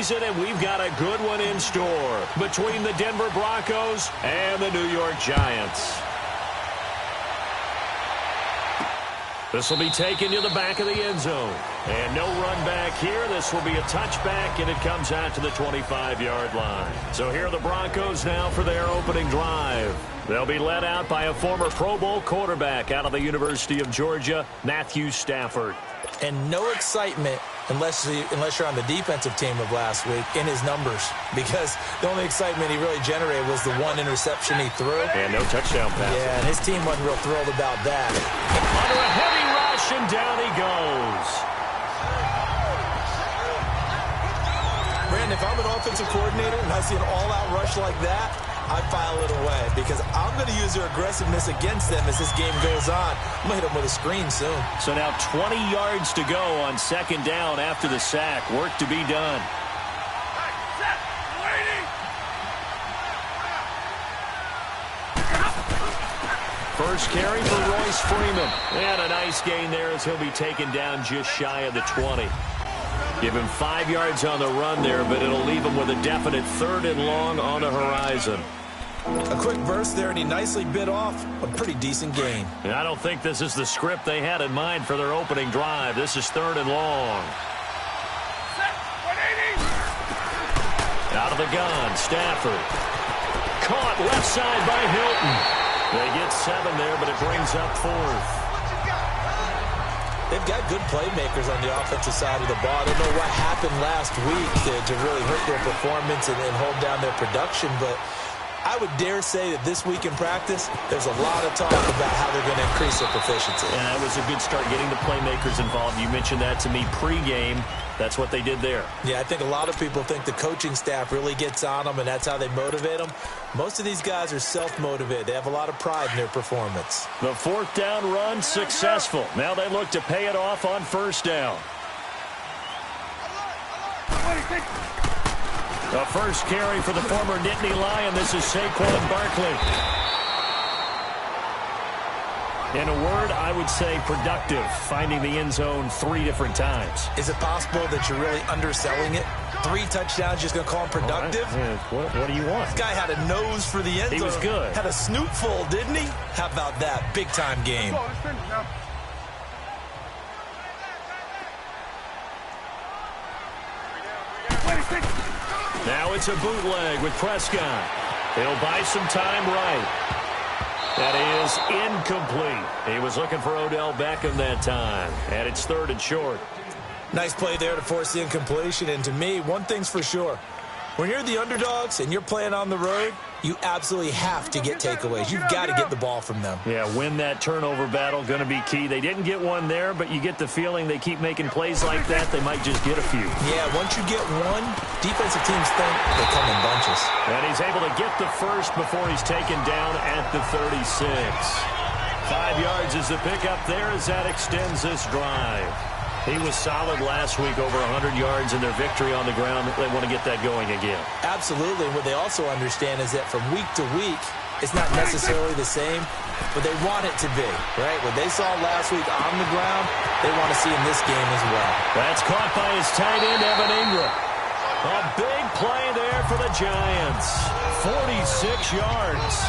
season, and we've got a good one in store between the Denver Broncos and the New York Giants. This will be taken to the back of the end zone. And no run back here. This will be a touchback, and it comes out to the 25-yard line. So here are the Broncos now for their opening drive. They'll be led out by a former Pro Bowl quarterback out of the University of Georgia, Matthew Stafford. And no excitement unless you're on the defensive team of last week in his numbers, because the only excitement he really generated was the one interception he threw. And no touchdown pass. Yeah, and his team wasn't real thrilled about that. Under a heavy rush, and down he goes. Brandon, if I'm an offensive coordinator and I see an all-out rush like that, I file it away because I'm going to use their aggressiveness against them as this game goes on. I'm going to hit them with a screen soon. So now 20 yards to go on second down after the sack. Work to be done. First carry for Royce Freeman. And a nice gain there as he'll be taken down just shy of the 20. Give him 5 yards on the run there, but it'll leave him with a definite 3rd and long on the horizon. A quick burst there, and he nicely bit off a pretty decent gain. And I don't think this is the script they had in mind for their opening drive. This is 3rd and long. Out of the gun, Stafford. Caught left side by Hilton. They get 7 there, but it brings up 4th. They've got good playmakers on the offensive side of the ball. I don't know what happened last week to really hurt their performance and hold down their production, but I would dare say that this week in practice, there's a lot of talk about how they're going to increase their proficiency. And that was a good start, getting the playmakers involved. You mentioned that to me pregame. That's what they did there. Yeah, I think a lot of people think the coaching staff really gets on them, and that's how they motivate them. Most of these guys are self-motivated. They have a lot of pride in their performance. The 4th down run successful. Now they look to pay it off on 1st down. The first carry for the former Nittany Lion. This is Saquon Barkley. In a word, I would say productive, finding the end zone 3 different times. Is it possible that you're really underselling it? 3 touchdowns, just going to call him productive? Right. What do you want? This guy had a nose for the end zone. He was good. Had a snoot full, didn't he? How about that? Big-time game. Now it's a bootleg with Prescott. He'll buy some time right. That is incomplete. He was looking for Odell Beckham that time. And it's 3rd and short. Nice play there to force the incompletion. And to me, one thing's for sure. When you're the underdogs and you're playing on the road, you absolutely have to get takeaways. You've got to get the ball from them. Yeah, win that turnover battle, going to be key. They didn't get one there, but you get the feeling they keep making plays like that, they might just get a few. Yeah, once you get one, defensive teams think they come in bunches. And he's able to get the first before he's taken down at the 36. 5 yards is the pickup there as that extends this drive. He was solid last week, over 100 yards in their victory on the ground. They want to get that going again. Absolutely. What they also understand is that from week to week, it's not necessarily the same, but they want it to be, right? What they saw last week on the ground, they want to see in this game as well. That's caught by his tight end, Evan Ingram. A big play there for the Giants. 46 yards.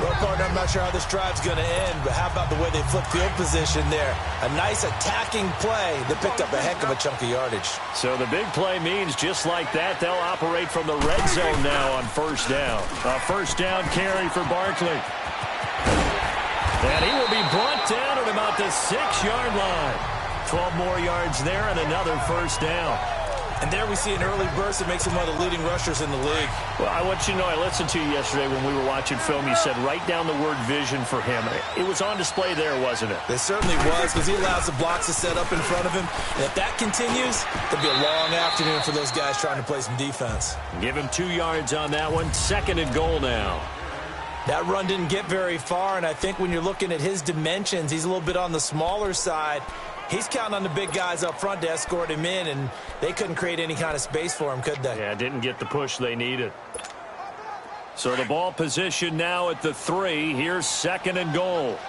Well, partner, I'm not sure how this drive's going to end, but how about the way they flip field position there? A nice attacking play that picked up a heck of a chunk of yardage. So the big play means just like that, they'll operate from the red zone now on 1st down. A 1st down carry for Barkley. And he will be brought down at about the 6-yard line. 12 more yards there and another 1st down. And there we see an early burst that makes him one of the leading rushers in the league. Well, I want you to know, I listened to you yesterday when we were watching film. You said write down the word vision for him. It was on display there, wasn't it? It certainly was, because he allows the blocks to set up in front of him. And if that continues, it'll be a long afternoon for those guys trying to play some defense. Give him 2 yards on that one. 2nd and goal now. That run didn't get very far, and I think when you're looking at his dimensions, he's a little bit on the smaller side. He's counting on the big guys up front to escort him in, and they couldn't create any kind of space for him, could they? Yeah, didn't get the push they needed. So the ball position now at the 3. Here's 2nd and goal.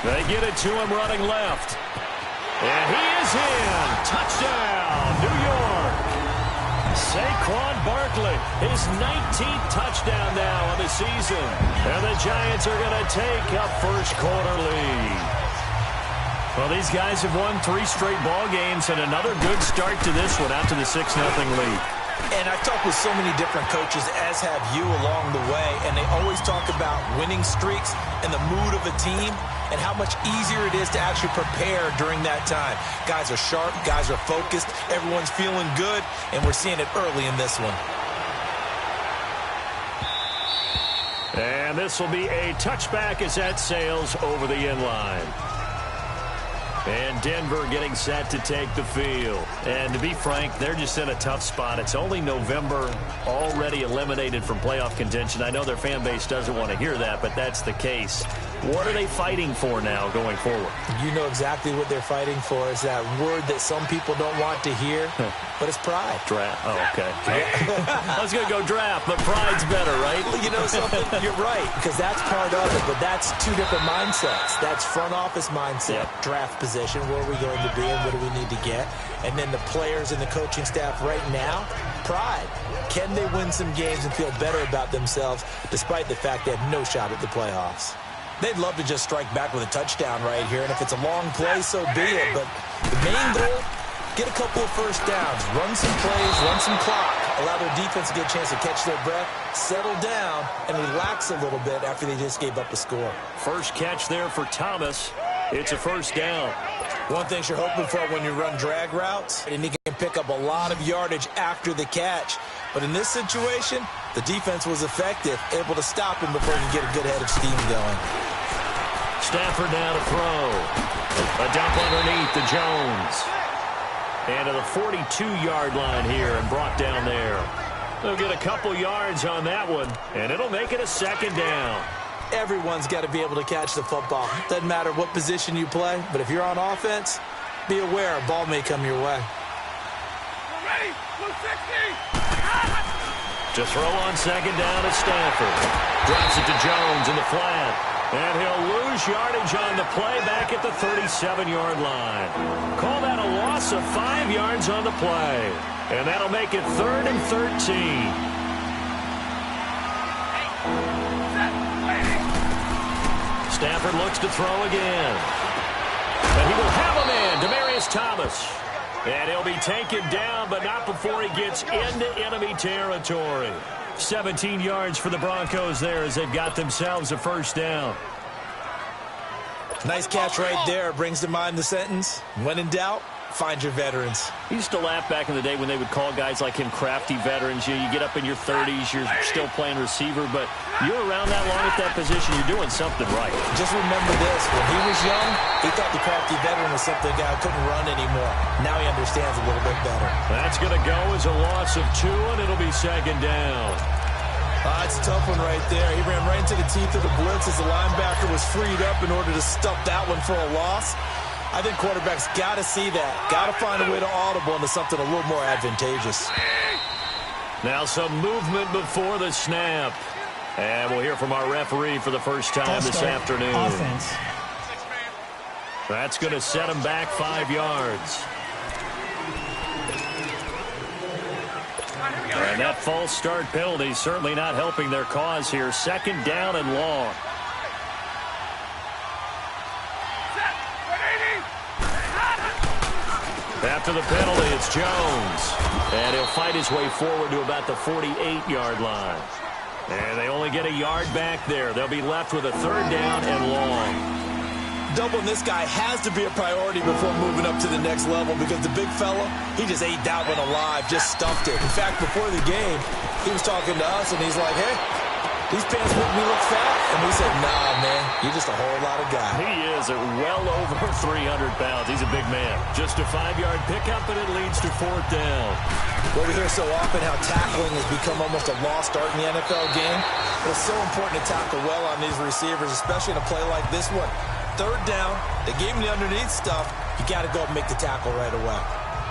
They get it to him running left. And is in. Touchdown, New York. Saquon Barkley, his 19th touchdown now on the season. And the Giants are going to take a first-quarter lead. Well, these guys have won 3 straight ball games and another good start to this one out to the 6-0 lead. And I've talked with so many different coaches, as have you along the way, and they always talk about winning streaks and the mood of a team and how much easier it is to actually prepare during that time. Guys are sharp, guys are focused, everyone's feeling good, and we're seeing it early in this one. And this will be a touchback as that sails over the end line. And Denver getting set to take the field. And to be frank, they're just in a tough spot. It's only November, already eliminated from playoff contention. I know their fan base doesn't want to hear that, but that's the case. What are they fighting for now going forward? You know exactly what they're fighting for. Is that word that some people don't want to hear, but it's pride. Draft. Oh, okay. I was going to go draft, but pride's better, right? Well, you know something? You're right, because that's part of it, but that's 2 different mindsets. That's front office mindset, draft position, where are we going to be and what do we need to get? And then the players and the coaching staff right now, pride. Can they win some games and feel better about themselves despite the fact they have no shot at the playoffs? They'd love to just strike back with a touchdown right here, and if it's a long play, so be it. But the main goal, get a couple of first downs, run some plays, run some clock, allow their defense to get a chance to catch their breath, settle down, and relax a little bit after they just gave up a score. First catch there for Thomas. It's a first down. One thing you're hoping for when you run drag routes, and you can pick up a lot of yardage after the catch. But in this situation, the defense was effective, able to stop him before he could get a good head of steam going. Stafford now to throw. A dump underneath to Jones. And to the 42-yard line here and brought down there. They'll get a couple yards on that one, and it'll make it a second down. Everyone's got to be able to catch the football. Doesn't matter what position you play, but if you're on offense, be aware a ball may come your way. Ready? 160! To throw on second down is Stafford. Drops it to Jones in the flat. And he'll lose yardage on the play back at the 37-yard line. Call that a loss of 5 yards on the play. And that'll make it 3rd and 13. Stafford looks to throw again. And he will have a man, Demaryius Thomas. And he'll be taken down, but not before he gets into enemy territory. 17 yards for the Broncos there as they've got themselves a first down. Nice catch right there. Brings to mind the sentence, when in doubt, find your veterans. I used to laugh back in the day when they would call guys like him crafty veterans. You get up in your 30s, you're still playing receiver, but you're around that long at that position, you're doing something right. Just remember this, when he was young, he thought the crafty veteran was something a guy who couldn't run anymore. Now he understands a little bit better. That's going to go as a loss of 2, and it'll be second down. It's a tough one right there. He ran right into the teeth of the blitz as the linebacker was freed up in order to stuff that one for a loss. I think quarterbacks got to see that. Got to find a way to audible into something a little more advantageous. Now some movement before the snap. And we'll hear from our referee for the first time this afternoon. Offense. That's going to set him back 5 yards. And that false start penalty certainly not helping their cause here. Second down and long. After the penalty, it's Jones. And he'll fight his way forward to about the 48-yard line. And they only get a yard back there. They'll be left with a 3rd down and long. Doubling this guy has to be a priority before moving up to the next level because the big fella, he just ate that one alive, just stuffed it. In fact, before the game, he was talking to us, and he's like, hey, these pants make me look fat. And we said, nah, man, you're just a whole lot of guy. He is at well over 300 pounds. He's a big man. Just a 5-yard pickup, and it leads to 4th down. Well, we hear so often how tackling has become almost a lost art in the NFL game. But it's so important to tackle well on these receivers, especially in a play like this one. 3rd down, they gave him the underneath stuff. You got to go and make the tackle right away.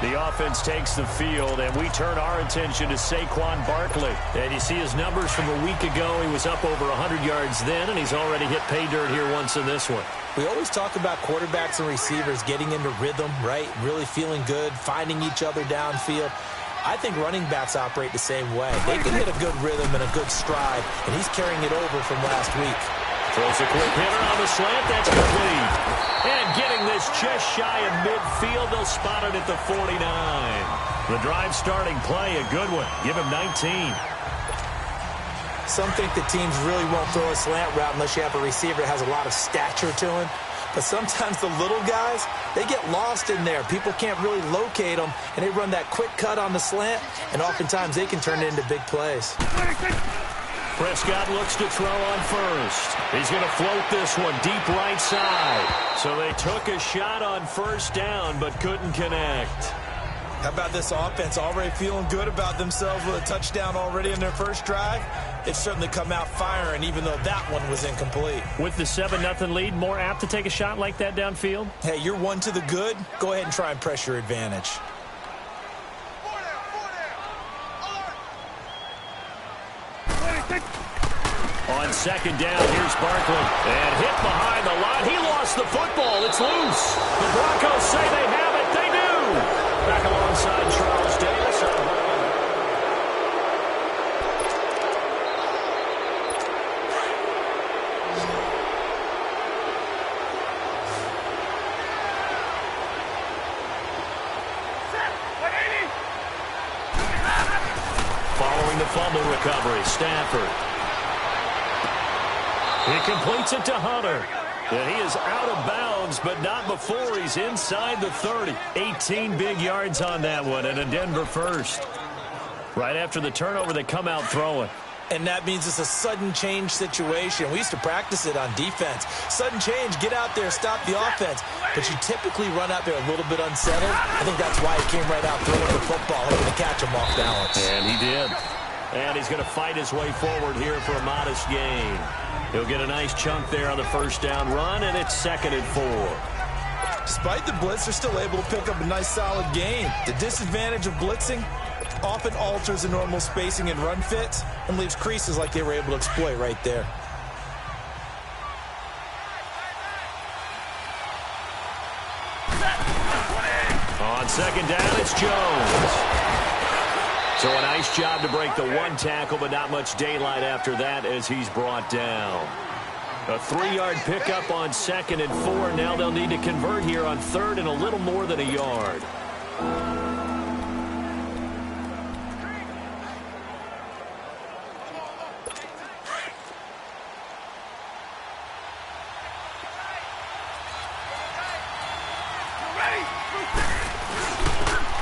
The offense takes the field, and we turn our attention to Saquon Barkley. And you see his numbers from a week ago. He was up over 100 yards then, and he's already hit pay dirt here once in this one. We always talk about quarterbacks and receivers getting into rhythm, right? Really feeling good, finding each other downfield. I think running backs operate the same way. They can hit a good rhythm and a good stride, and he's carrying it over from last week. Throws a quick hitter on the slant. That's complete. And getting this just shy of midfield. They'll spot it at the 49. The drive starting play, a good one. Give him 19. Some think that teams really won't throw a slant route unless you have a receiver that has a lot of stature to him. But sometimes the little guys, they get lost in there. People can't really locate them, and they run that quick cut on the slant, and oftentimes they can turn it into big plays. Prescott looks to throw on first. He's going to float this one deep right side. So they took a shot on first down, but couldn't connect. How about this offense already feeling good about themselves with a touchdown already in their first drive? They've certainly come out firing, even though that one was incomplete. With the 7-0 lead, more apt to take a shot like that downfield? Hey, you're one to the good. Go ahead and try and press your advantage. On second down, here's Barkley. And hit behind the line. He lost the football. It's loose. The Broncos say they have it. They do. Back alongside Charles Davis. Following the fumble recovery, Stafford. He completes it to Hunter. And he is out of bounds, but not before he's inside the 30. 18 big yards on that one, and a Denver first. Right after the turnover, they come out throwing. And that means it's a sudden change situation. We used to practice it on defense. Sudden change, get out there, stop the offense. But you typically run out there a little bit unsettled. I think that's why he came right out throwing the football, hoping to catch him off balance. And he did. And he's going to fight his way forward here for a modest gain. He'll get a nice chunk there on the first down run, and it's 2nd and 4. Despite the blitz, they're still able to pick up a nice solid gain. The disadvantage of blitzing often alters the normal spacing and run fits and leaves creases like they were able to exploit right there. On second down, it's Jones. So a nice job to break the one tackle, but not much daylight after that as he's brought down. A 3-yard pickup on 2nd and 4. Now they'll need to convert here on 3rd and a little more than a yard.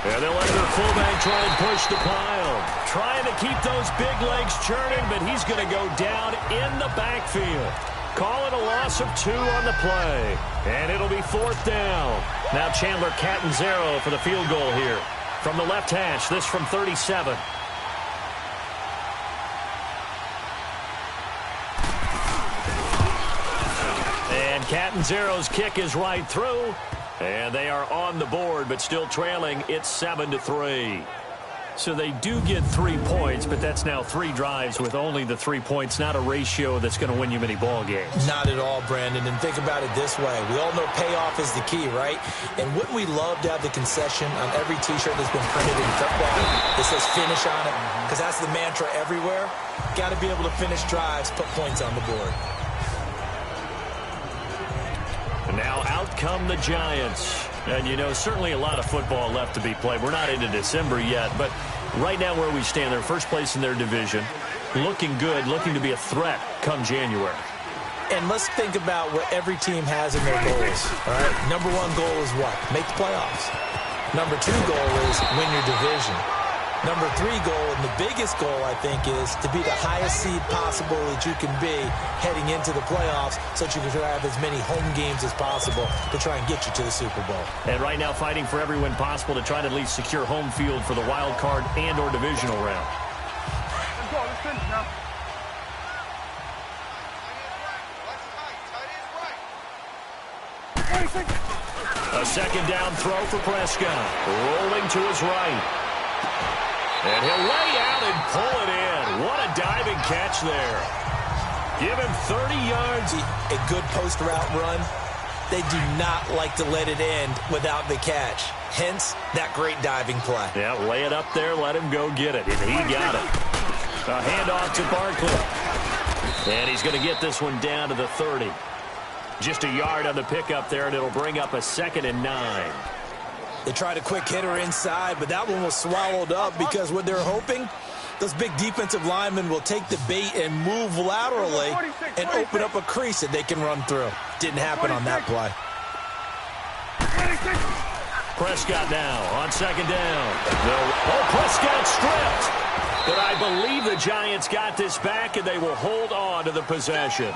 And they'll let their fullback try and push the pile. Trying to keep those big legs churning, but he's going to go down in the backfield. Call it a loss of 2 on the play. And it'll be 4th down. Now Chandler Catanzaro for the field goal here. From the left hash, this from 37. And Catanzaro's kick is right through. And they are on the board, but still trailing. It's 7-3. So they do get 3 points, but that's now 3 drives with only the 3 points, not a ratio that's going to win you many ball games. Not at all, Brandon. And think about it this way. We all know payoff is the key, right? And wouldn't we love to have the concession on every T-shirt that's been printed in football that says finish on it? Because that's the mantra everywhere. Got to be able to finish drives, put points on the board. And now out come the Giants. And, you know, certainly a lot of football left to be played. We're not into December yet, but right now where we stand, they're first place in their division. Looking good, looking to be a threat come January. And let's think about what every team has in their goals, all right? Number 1 goal is what? Make the playoffs. Number 2 goal is win your division. Number 3 goal, and the biggest goal, I think, is to be the highest seed possible that you can be heading into the playoffs so that you can have as many home games as possible to try and get you to the Super Bowl. And right now fighting for every win possible to try to at least secure home field for the wild card and or divisional round. Let's go. Let's finish now. A second down throw for Prescott. Rolling to his right. And he'll lay out and pull it in. What a diving catch there. Give him 30 yards. A good post route run. They do not like to let it end without the catch. Hence, that great diving play. Yeah, lay it up there, let him go get it. And he got it. A handoff to Barkley. And he's going to get this one down to the 30. Just a yard on the pickup there, and it'll bring up a 2nd and 9. They tried a quick hitter inside, but that one was swallowed up because what they're hoping, those big defensive linemen will take the bait and move laterally and open up a crease that they can run through. Didn't happen on that play. Prescott now on second down. Prescott stripped. But I believe the Giants got this back, and they will hold on to the possession.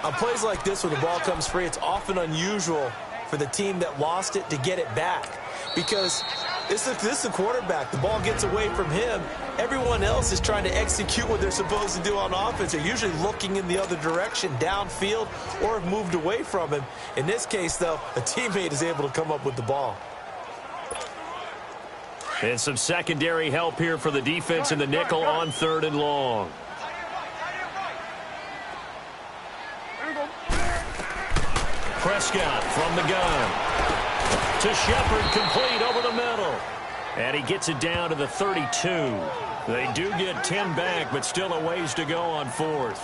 On plays like this, when the ball comes free, it's often unusual for the team that lost it to get it back. Because this is the quarterback. The ball gets away from him. Everyone else is trying to execute what they're supposed to do on offense. They're usually looking in the other direction, downfield, or have moved away from him. In this case, though, a teammate is able to come up with the ball. And some secondary help here for the defense in the nickel on 3rd and long. Prescott from the gun. To Shepard, complete over the middle. And he gets it down to the 32. They do get 10 back, but still a ways to go on 4th.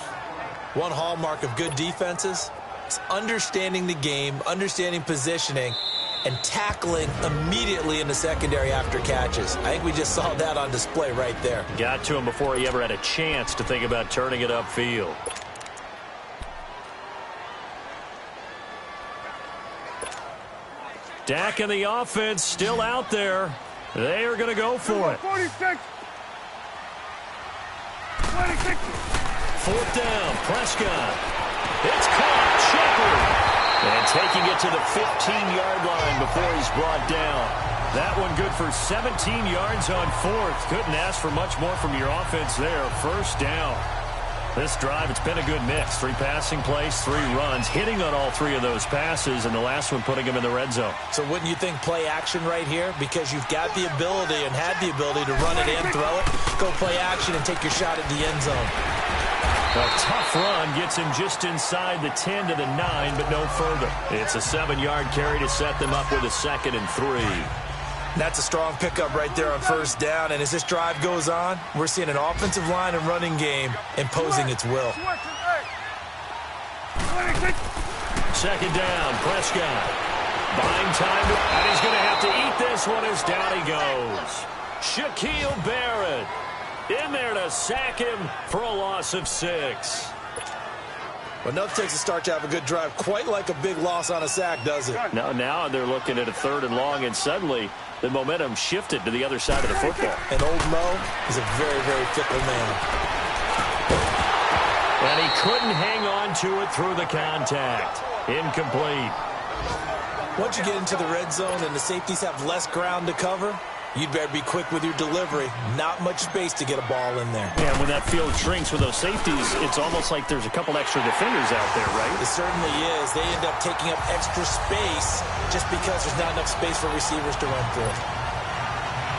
One hallmark of good defenses is understanding the game, understanding positioning, and tackling immediately in the secondary after catches. I think we just saw that on display right there. Got to him before he ever had a chance to think about turning it upfield. Dak and the offense still out there. They are going to go for it. 46. 26. 4th down, Prescott. It's caught, Shepard. And taking it to the 15-yard line before he's brought down. That one good for 17 yards on 4th. Couldn't ask for much more from your offense there. 1st down. This drive, it's been a good mix. 3 passing plays, 3 runs, hitting on all 3 of those passes, and the last one putting him in the red zone. So wouldn't you think play action right here? Because you've got the ability and had the ability to run it and throw it. Go play action and take your shot at the end zone. A tough run gets him just inside the 10 to the 9, but no further. It's a 7-yard carry to set them up with a 2nd and 3. That's a strong pickup right there on 1st down. And as this drive goes on, we're seeing an offensive line and running game imposing its will. 2nd down, Prescott. Buying time, and he's going to have to eat this one as down he goes. Shaquille Barrett in there to sack him for a loss of 6. Well, nothing takes a start to have a good drive quite like a big loss on a sack, does it? Now they're looking at a 3rd and long, and suddenly the momentum shifted to the other side of the football. And old Mo is a very, very fickle man. And he couldn't hang on to it through the contact. Incomplete. Once you get into the red zone and the safeties have less ground to cover, you'd better be quick with your delivery. Not much space to get a ball in there. Yeah, when that field shrinks with those safeties, it's almost like there's a couple extra defenders out there, right? It certainly is. They end up taking up extra space just because there's not enough space for receivers to run through.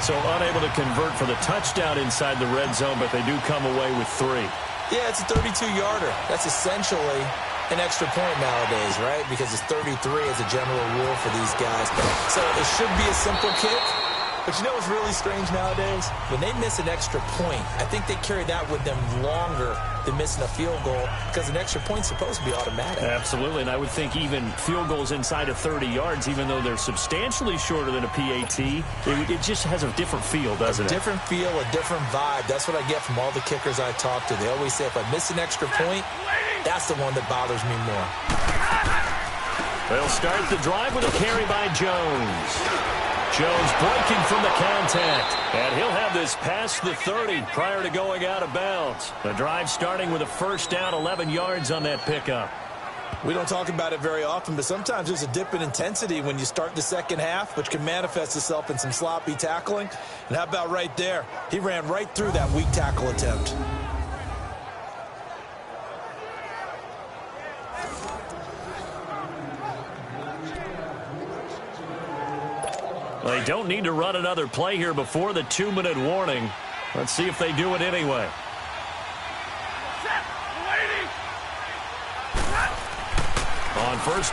So unable to convert for the touchdown inside the red zone, but they do come away with 3. Yeah, it's a 32-yarder. That's essentially an extra point nowadays, right? Because it's 33 as a general rule for these guys. So it should be a simple kick. But you know what's really strange nowadays? When they miss an extra point, I think they carry that with them longer than missing a field goal because an extra point's supposed to be automatic. Absolutely, and I would think even field goals inside of 30 yards, even though they're substantially shorter than a PAT, it just has a different feel, doesn't it? A different feel, a different vibe. That's what I get from all the kickers I talk to. They always say if I miss an extra point, that's the one that bothers me more. They'll start the drive with a carry by Jones. Jones breaking from the contact, and he'll have this past the 30 prior to going out of bounds. The drive starting with a 1st down, 11 yards on that pickup. We don't talk about it very often, but sometimes there's a dip in intensity when you start the second half, which can manifest itself in some sloppy tackling. And how about right there? He ran right through that weak tackle attempt. They don't need to run another play here before the 2-minute warning. Let's see if they do it anyway. On first down.